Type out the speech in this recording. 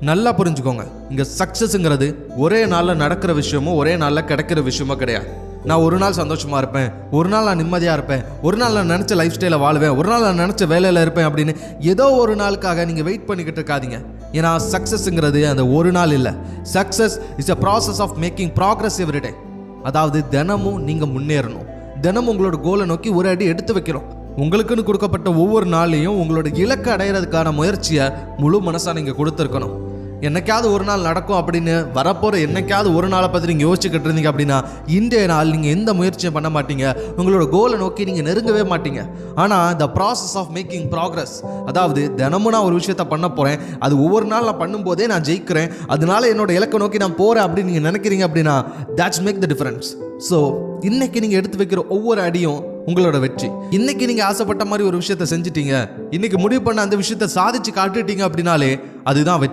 நல்லா புரிஞ்சுக்கோங்க, இங்கே சக்ஸஸ்ங்கிறது ஒரே நாளில் நடக்கிற விஷயமோ ஒரே நாளில் கிடைக்கிற விஷயமோ கிடையாது. நான் ஒரு நாள் சந்தோஷமாக இருப்பேன், ஒரு நாள் நான் நிம்மதியாக இருப்பேன், ஒரு நாள் நான் நினச்ச லைஃப் ஸ்டைலை வாழ்வேன், ஒரு நாள் நான் நினச்ச வேலையில் இருப்பேன் அப்படின்னு ஏதோ ஒரு நாளுக்காக நீங்கள் வெயிட் பண்ணிக்கிட்டு இருக்காதீங்க. ஏன்னா சக்ஸஸ்ங்கிறது அந்த ஒரு நாள் இல்லை. Success is a process of making progress every day. அதாவது தினமும் நீங்கள் முன்னேறணும், தினமும் உங்களோட கோலை நோக்கி ஒரு அடி எடுத்து வைக்கிறோம். உங்களுக்குன்னு கொடுக்கப்பட்ட ஒவ்வொரு நாளையும் உங்களோட இலக்கு அடையிறதுக்கான முயற்சியை முழு மனசாக நீங்கள் கொடுத்துருக்கணும். என்னைக்காவது ஒரு நாள் நடக்கும் அப்படின்னு வரப்போகிற என்னைக்காவது ஒரு நாளை பற்றி நீங்கள் யோசிச்சுக்கிட்டு இருந்தீங்க அப்படின்னா இன்றைய நாள் நீங்கள் எந்த முயற்சியும் பண்ண மாட்டீங்க, உங்களோட கோலை நோக்கி நீங்கள் நெருங்கவே மாட்டீங்க. ஆனால் the process of making progress, அதாவது தினமும் நான் ஒரு விஷயத்த பண்ண போகிறேன், அது ஒவ்வொரு நாள் நான் பண்ணும்போதே நான் ஜெயிக்கிறேன், அதனால என்னோட இலக்கை நோக்கி நான் போகிறேன் அப்படின்னு நீங்கள் நினைக்கிறீங்க அப்படின்னா that's make the difference. So இன்னைக்கு நீங்கள் எடுத்து வைக்கிற ஒவ்வொரு அடியும் உங்களோட வெற்றி. இன்னைக்கு நீங்கள் ஆசைப்பட்ட மாதிரி ஒரு விஷயத்த செஞ்சுட்டீங்க, இன்னைக்கு முடிவு பண்ண அந்த விஷயத்த சாதிச்சு காட்டுட்டீங்க அப்படின்னாலே அதுதான் வெற்றி.